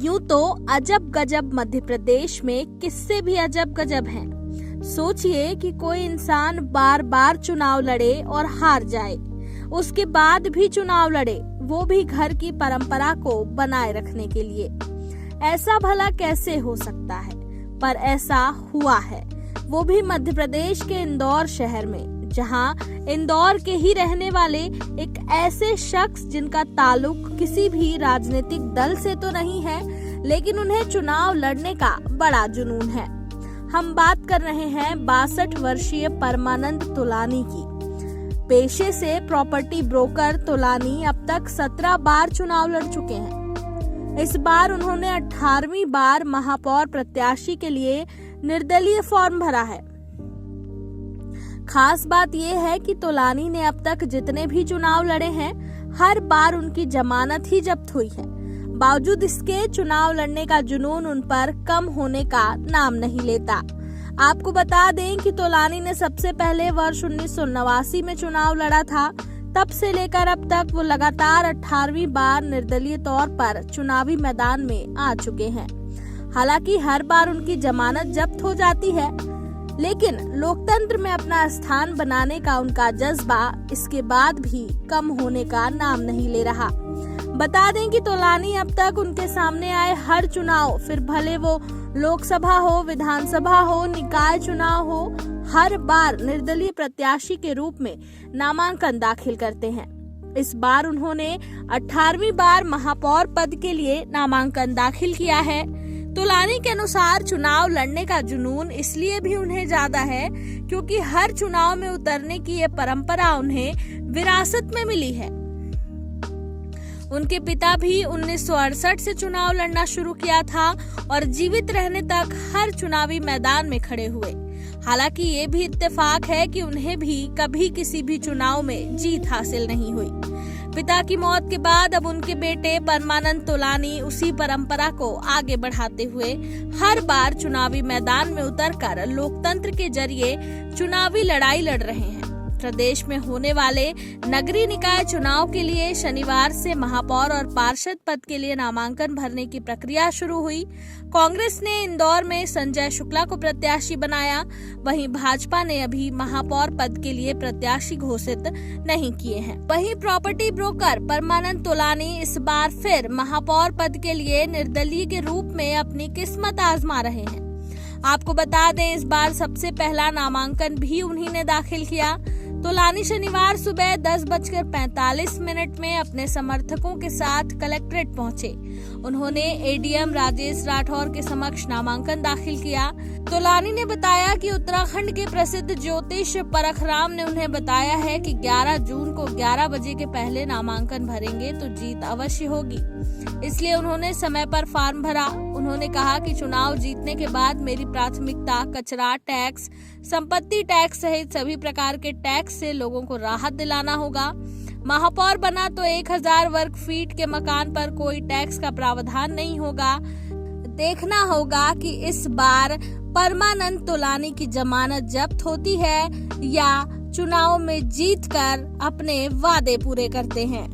यूं तो अजब गजब मध्य प्रदेश में किस्से भी अजब गजब हैं। सोचिए कि कोई इंसान बार बार चुनाव लड़े और हार जाए, उसके बाद भी चुनाव लड़े, वो भी घर की परंपरा को बनाए रखने के लिए। ऐसा भला कैसे हो सकता है? पर ऐसा हुआ है, वो भी मध्य प्रदेश के इंदौर शहर में, जहां इंदौर के ही रहने वाले एक ऐसे शख्स जिनका ताल्लुक किसी भी राजनीतिक दल से तो नहीं है, लेकिन उन्हें चुनाव लड़ने का बड़ा जुनून है। हम बात कर रहे हैं 62 वर्षीय परमानंद तोलानी की। पेशे से प्रॉपर्टी ब्रोकर तोलानी अब तक 17 बार चुनाव लड़ चुके हैं। इस बार उन्होंने 18वीं बार महापौर प्रत्याशी के लिए निर्दलीय फॉर्म भरा है। खास बात यह है कि तोलानी ने अब तक जितने भी चुनाव लड़े हैं, हर बार उनकी जमानत ही जब्त हुई है। बावजूद इसके चुनाव लड़ने का जुनून उन पर कम होने का नाम नहीं लेता। आपको बता दें कि तोलानी ने सबसे पहले वर्ष 1989 में चुनाव लड़ा था। तब से लेकर अब तक वो लगातार 18वीं बार निर्दलीय तौर पर चुनावी मैदान में आ चुके हैं। हालांकि हर बार उनकी जमानत जब्त हो जाती है, लेकिन लोकतंत्र में अपना स्थान बनाने का उनका जज्बा इसके बाद भी कम होने का नाम नहीं ले रहा। बता दें कि तोलानी अब तक उनके सामने आए हर चुनाव, फिर भले वो लोकसभा हो, विधानसभा हो, निकाय चुनाव हो, हर बार निर्दलीय प्रत्याशी के रूप में नामांकन दाखिल करते हैं। इस बार उन्होंने 18वीं बार महापौर पद के लिए नामांकन दाखिल किया है। तोलानी के अनुसार चुनाव लड़ने का जुनून इसलिए भी उन्हें ज्यादा है क्योंकि हर चुनाव में उतरने की ये परंपरा उन्हें विरासत में मिली है। उनके पिता भी 1968 से चुनाव लड़ना शुरू किया था और जीवित रहने तक हर चुनावी मैदान में खड़े हुए। हालांकि ये भी इत्तेफाक है कि उन्हें भी कभी किसी भी चुनाव में जीत हासिल नहीं हुई। पिता की मौत के बाद अब उनके बेटे परमानंद तोलानी उसी परंपरा को आगे बढ़ाते हुए हर बार चुनावी मैदान में उतरकर लोकतंत्र के जरिए चुनावी लड़ाई लड़ रहे हैं। प्रदेश में होने वाले नगरीय निकाय चुनाव के लिए शनिवार से महापौर और पार्षद पद के लिए नामांकन भरने की प्रक्रिया शुरू हुई। कांग्रेस ने इंदौर में संजय शुक्ला को प्रत्याशी बनाया, वहीं भाजपा ने अभी महापौर पद के लिए प्रत्याशी घोषित नहीं किए हैं। वहीं प्रॉपर्टी ब्रोकर परमानंद तोलानी इस बार फिर महापौर पद के लिए निर्दलीय के रूप में अपनी किस्मत आजमा रहे हैं। आपको बता दें, इस बार सबसे पहला नामांकन भी उन्हीं ने दाखिल किया। तोलानी शनिवार सुबह 10:45 में अपने समर्थकों के साथ कलेक्ट्रेट पहुंचे। उन्होंने एडीएम राजेश राठौर के समक्ष नामांकन दाखिल किया। तोलानी ने बताया कि उत्तराखंड के प्रसिद्ध ज्योतिष परखराम ने उन्हें बताया है कि 11 जून को 11 बजे के पहले नामांकन भरेंगे तो जीत अवश्य होगी, इसलिए उन्होंने समय पर फॉर्म भरा। उन्होंने कहा कि चुनाव जीतने के बाद मेरी प्राथमिकता कचरा टैक्स, संपत्ति टैक्स सहित सभी प्रकार के टैक्स से लोगों को राहत दिलाना होगा। महापौर बना तो 1000 वर्ग फीट के मकान पर कोई टैक्स का प्रावधान नहीं होगा। देखना होगा कि इस बार परमानंद तोलानी की जमानत जब्त होती है या चुनाव में जीतकर अपने वादे पूरे करते हैं।